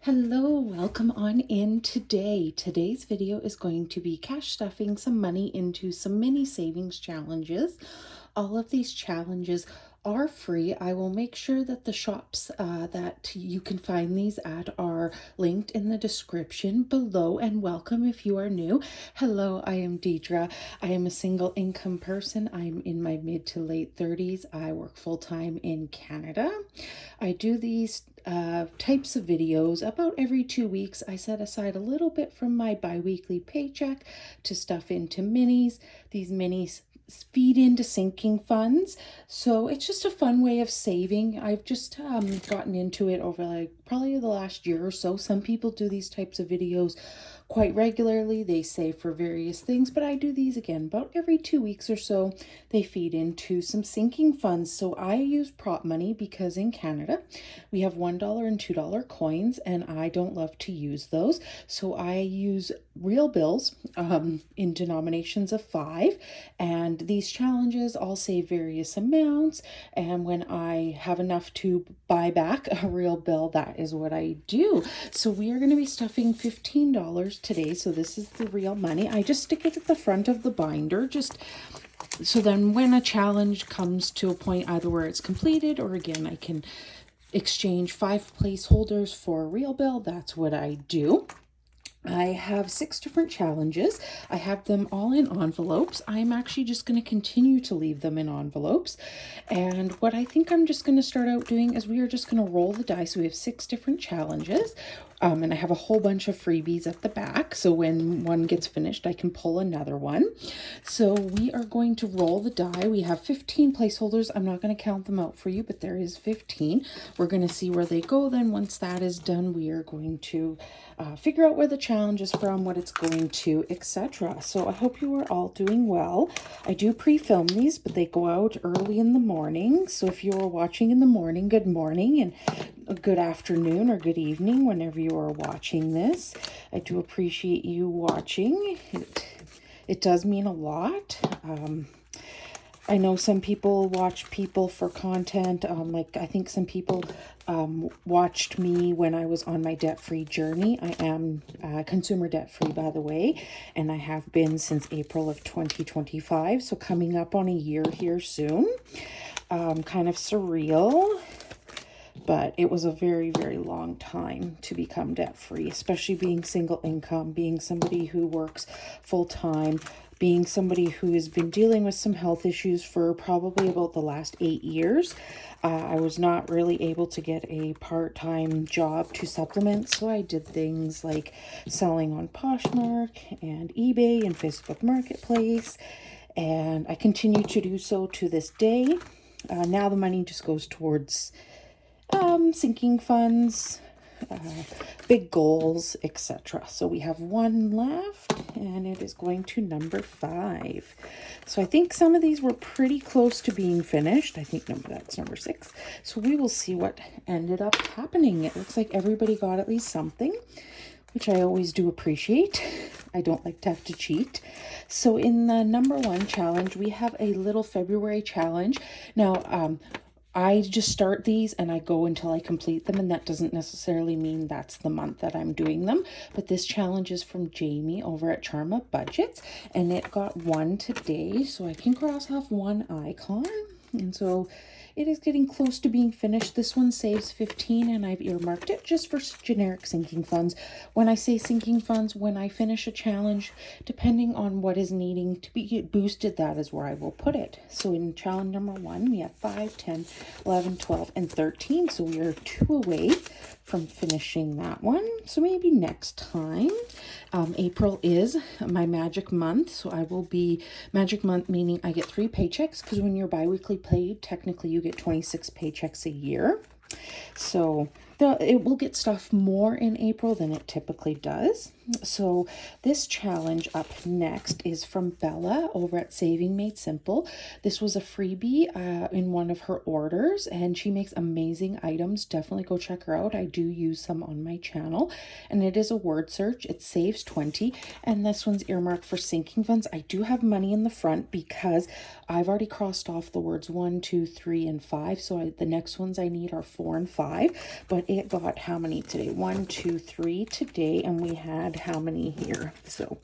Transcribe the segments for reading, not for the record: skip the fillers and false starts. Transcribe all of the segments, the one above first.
Hello, welcome on in today. Today's video is going to be cash stuffing some money into some mini savings challenges. All of these challenges are free. I will make sure that the shops that you can find these at are linked in the description below, and welcome if you are new. Hello, I am Deidre. I am a single income person. I'm in my mid to late 30s. I work full-time in Canada. I do these types of videos about every 2 weeks. I set aside a little bit from my bi-weekly paycheck to stuff into minis. These minis feed into sinking funds, so it's just a fun way of saving. I've just gotten into it over probably the last year or so. Some people do these types of videos quite regularly. They save for various things, but I do these again about every 2 weeks or so. They feed into some sinking funds. So I use prop money because in Canada we have $1 and $2 coins, and I don't love to use those. So I use real bills in denominations of 5, and these challenges all save various amounts, and when I have enough to buy back a real bill, that is what I do. So we are going to be stuffing $15 today. So this is the real money. I just stick it at the front of the binder, just so then when a challenge comes to a point either where it's completed, or again I can exchange 5 placeholders for a real bill, that's what I do. I have 6 different challenges. I have them all in envelopes. I'm actually just going to continue to leave them in envelopes. And what I think I'm just going to start out doing is we are just going to roll the dice. We have 6 different challenges. And I have a whole bunch of freebies at the back. So when one gets finished, I can pull another one. So we are going to roll the die. We have 15 placeholders. I'm not going to count them out for you, but there is 15. We're going to see where they go. Then once that is done, we are going to figure out where the challenge is from, what it's going to, etc. So I hope you are all doing well. I do pre-film these, but they go out early in the morning. So if you are watching in the morning, good morning, and a good afternoon or good evening whenever you are watching this. I do appreciate you watching. It does mean a lot. I know some people watch people for content. I think some people watched me when I was on my debt-free journey. I am consumer debt-free, by the way, and I have been since April of 2025. So coming up on a year here soon. Kind of surreal, but it was a very, very long time to become debt-free, especially being single income, being somebody who works full-time, being somebody who has been dealing with some health issues for probably about the last 8 years. I was not really able to get a part-time job to supplement, so I did things like selling on Poshmark and eBay and Facebook Marketplace, and I continue to do so to this day. Now the money just goes towards sinking funds, big goals, etc. So we have 1 left, and it is going to number 5. So I think some of these were pretty close to being finished. I think that's number 6. So we will see what ended up happening. It looks like everybody got at least something, which I always do appreciate. I don't like to have to cheat. So in the number 1 challenge, we have a little February challenge. Now, I just start these and I go until I complete them, and that doesn't necessarily mean that's the month that I'm doing them. But this challenge is from Jamie over at Charma Budgets, and it got 1 today, so I can cross off 1 icon. And so it is getting close to being finished. This one saves 15, and I've earmarked it just for generic sinking funds. When I say sinking funds, when I finish a challenge, depending on what is needing to be boosted, that is where I will put it. So in challenge number 1, we have 5, 10, 11, 12, and 13. So we are 2 away from finishing that one. So maybe next time. April is my magic month, so I will be magic month, meaning I get 3 paychecks, because when you're bi-weekly paid, technically you get 26 paychecks a year. So it will get stuff more in April than it typically does. So this challenge up next is from Bella over at Saving Made Simple. This was a freebie in one of her orders, and she makes amazing items. Definitely go check her out. I do use some on my channel, and it is a word search. It saves 20, and this one's earmarked for sinking funds. I do have money in the front because I've already crossed off the words 1, 2, 3, and 5. So the next ones I need are 4 and 5. But it got how many today? 1, 2, 3 today, and we had how many here? So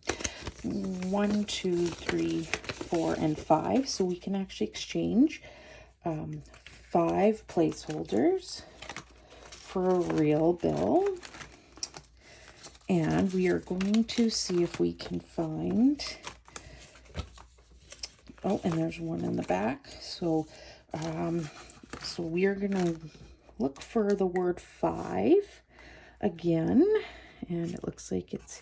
1, 2, 3, 4, and 5. So we can actually exchange 5 placeholders for a real bill. And we are going to see if we can find, oh, and there's one in the back. So we are going to look for the word 5 again, and it looks like it's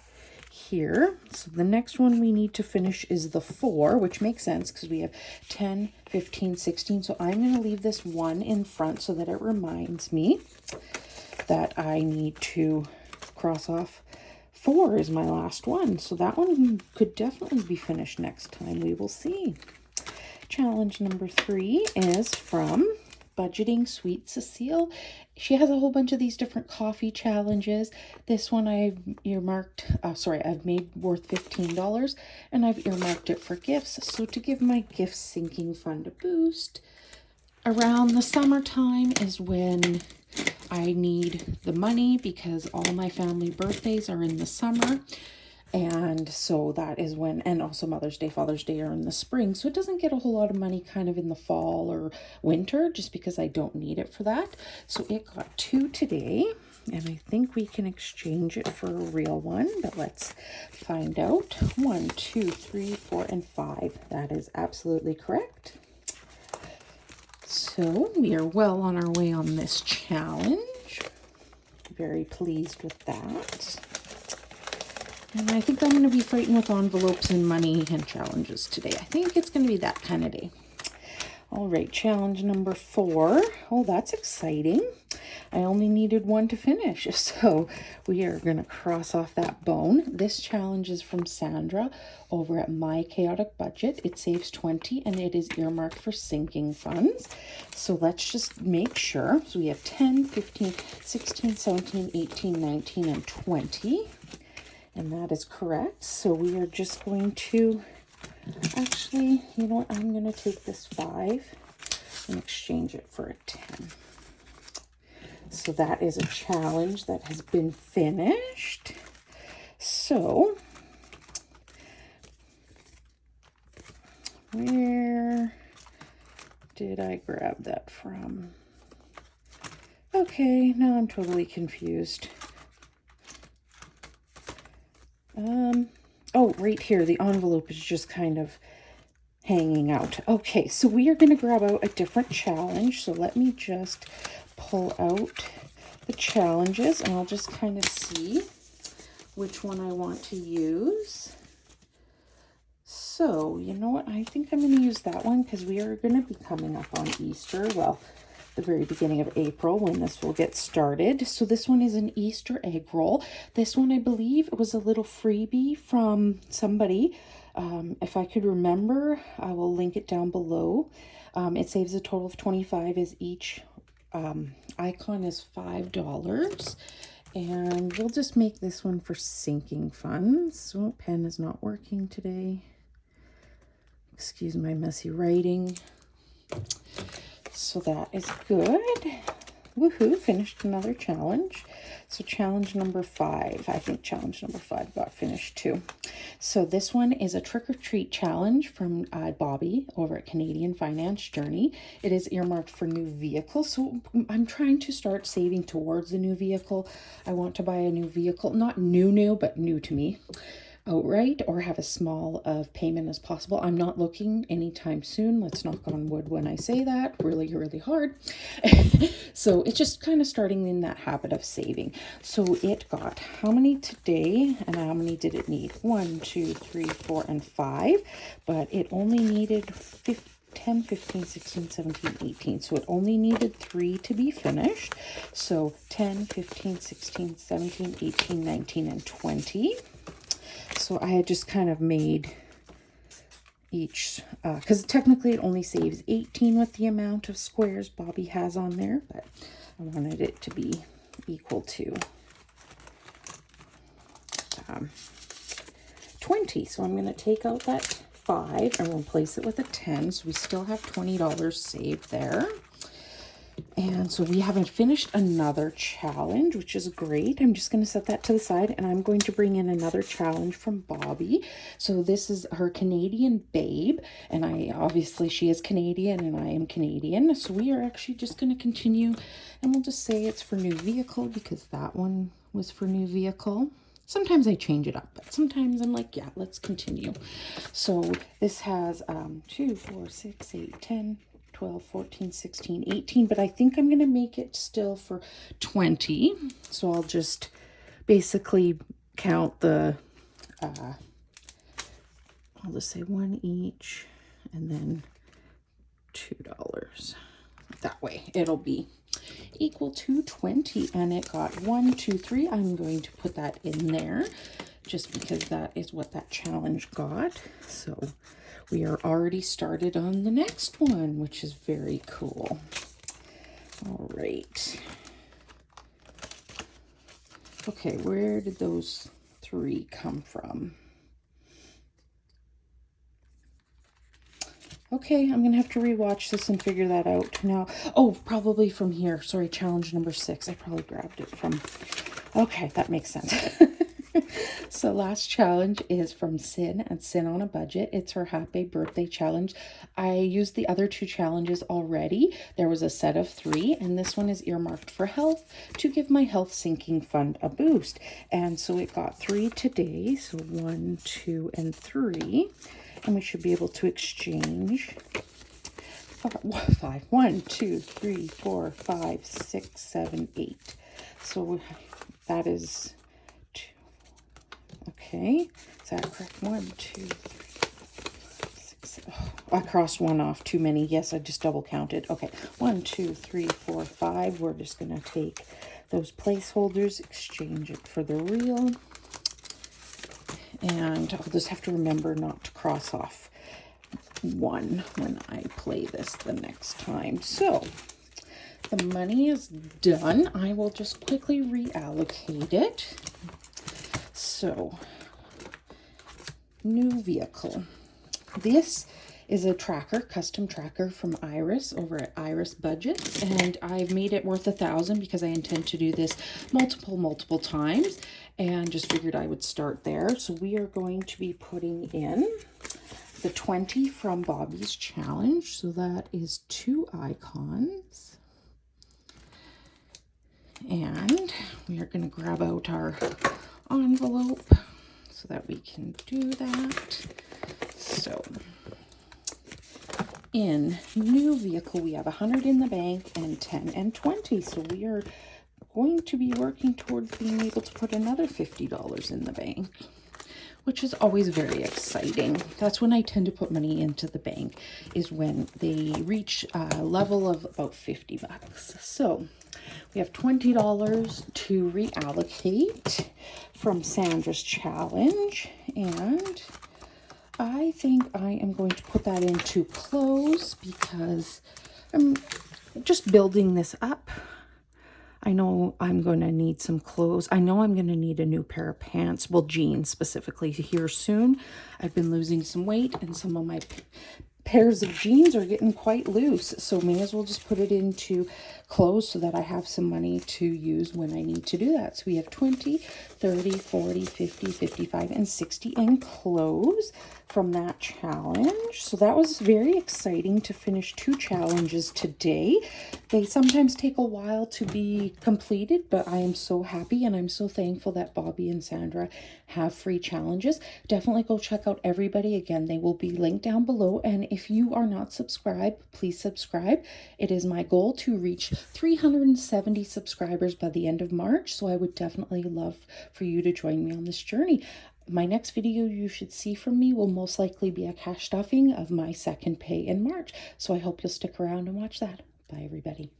here. So the next one we need to finish is the 4, which makes sense because we have 10, 15, 16. So I'm going to leave this 1 in front so that it reminds me that I need to cross off 4 is my last one. So that one could definitely be finished next time. We will see. Challenge number 3 is from Budgeting Sweet Cecile. She has a whole bunch of these different coffee challenges. This one I've earmarked, I've made worth $15, and I've earmarked it for gifts. So to give my gift sinking fund a boost, around the summertime is when I need the money because all my family birthdays are in the summer. And so that is when, and also Mother's Day, Father's Day are in the spring. So it doesn't get a whole lot of money kind of in the fall or winter just because I don't need it for that. So it got 2 today, and I think we can exchange it for a real one, but let's find out. 1, 2, 3, 4, and 5. That is absolutely correct. So we are well on our way on this challenge. Very pleased with that. And I think I'm going to be fighting with envelopes and money and challenges today. I think it's going to be that kind of day. All right, challenge number 4. Oh, that's exciting. I only needed 1 to finish, so we are going to cross off that bone. This challenge is from Sandra over at My Chaotic Budget. It saves 20, and it is earmarked for sinking funds. So let's just make sure. So we have 10, 15, 16, 17, 18, 19, and 20. And that is correct. So we are just going to, actually, you know what? I'm going to take this 5 and exchange it for a 10. So that is a challenge that has been finished. So where did I grab that from? Okay, now I'm totally confused. Oh, right here, the envelope is just kind of hanging out. Okay, so we are going to grab out a different challenge. So let me just pull out the challenges, and I'll just kind of see which one I want to use. So, you know what? I think I'm going to use that one because we are going to be coming up on Easter. Well, the very beginning of April when this will get started. So this one is an Easter egg roll. This one, I believe, it was a little freebie from somebody. If I could remember, I will link it down below. It saves a total of 25 as each icon is $5. And we'll just make this one for sinking funds. So pen is not working today. Excuse my messy writing. So that is good. Woohoo, finished another challenge. So challenge number 5. I think challenge number 5 got finished too. So this one is a trick or treat challenge from Bobby over at Canadian Finance Journey. It is earmarked for new vehicles. So I'm trying to start saving towards a new vehicle. I want to buy a new vehicle, not new, but new to me, outright, or have as small of payment as possible. I'm not looking anytime soon. Let's knock on wood when I say that. Really, really hard. So it's just kind of starting in that habit of saving. So it got how many today, and how many did it need? 1, 2, 3, 4, and 5. But it only needed 10, 15, 16, 17, 18. So it only needed 3 to be finished. So 10, 15, 16, 17, 18, 19, and 20. So I had just kind of made each, because technically it only saves 18 with the amount of squares Bobby has on there, but I wanted it to be equal to 20. So I'm going to take out that 5 and replace it with a 10. So we still have $20 saved there. And so we haven't finished another challenge, which is great. I'm just going to set that to the side, and I'm going to bring in another challenge from Bobby. So this is her Canadian Babe, and obviously she is Canadian and I am Canadian. So we are actually just going to continue, and we'll just say it's for new vehicle because that one was for new vehicle. Sometimes I change it up, but sometimes I'm like, yeah, let's continue. So this has 2, 4, 6, 8, 10, 12, 14, 16, 18, but I think I'm going to make it still for 20. So I'll just basically count the, I'll just say 1 each and then $2. That way it'll be equal to 20, and it got 1, 2, 3. I'm going to put that in there just because that is what that challenge got. So we are already started on the next one, which is very cool. All right. Okay, where did those 3 come from? Okay, I'm going to have to rewatch this and figure that out now. Oh, probably from here. Sorry, challenge number 6. I probably grabbed it from... Okay, that makes sense. So last challenge is from Sin and Sin on a Budget. It's her happy birthday challenge. I used the other 2 challenges already. There was a set of 3, and this one is earmarked for health, to give my health sinking fund a boost. And so it got 3 today. So 1, 2, and 3. And we should be able to exchange 5. 1, 2, 3, 4, 5, 6, 7, 8. So that is 2. Okay, is that correct? 1, 2, 3, 4, 5, 6, 7. Oh, I crossed 1 off too many. Yes, I just double counted. Okay, 1, 2, 3, 4, 5. We're just going to take those placeholders, exchange it for the real. And I'll just have to remember not to cross off 1 when I play this the next time. So the money is done. I will just quickly reallocate it. So, new vehicle. This is a tracker, custom tracker from Iris over at Iris Budget, and I've made it worth $1,000 because I intend to do this multiple times, and just figured I would start there. So we are going to be putting in the 20 from Bobby's challenge. So that is 2 icons, and we are going to grab out our envelope so that we can do that. So in new vehicle, we have 100 in the bank and 10 and 20. So we are going to be working towards being able to put another $50 in the bank, which is always very exciting. That's when I tend to put money into the bank, is when they reach a level of about $50. So we have $20 to reallocate from Sandra's challenge, and I think I am going to put that into clothes because I'm just building this up. I know I'm going to need some clothes. I know I'm going to need a new pair of pants, well, jeans specifically, here soon. I've been losing some weight, and some of my pairs of jeans are getting quite loose, so may as well just put it into clothes so that I have some money to use when I need to do that. So we have 20, 30, 40, 50, 55, and 60 in clothes from that challenge. So that was very exciting to finish 2 challenges today. They sometimes take a while to be completed, but I am so happy and I'm so thankful that Bobby and Sandra have free challenges. Definitely go check out everybody. Again, they will be linked down below, and if you are not subscribed, please subscribe. It is my goal to reach 370 subscribers by the end of March, so I would definitely love for you to join me on this journey. My next video you should see from me will most likely be a cash stuffing of my second pay in March. So I hope you'll stick around and watch that. Bye, everybody.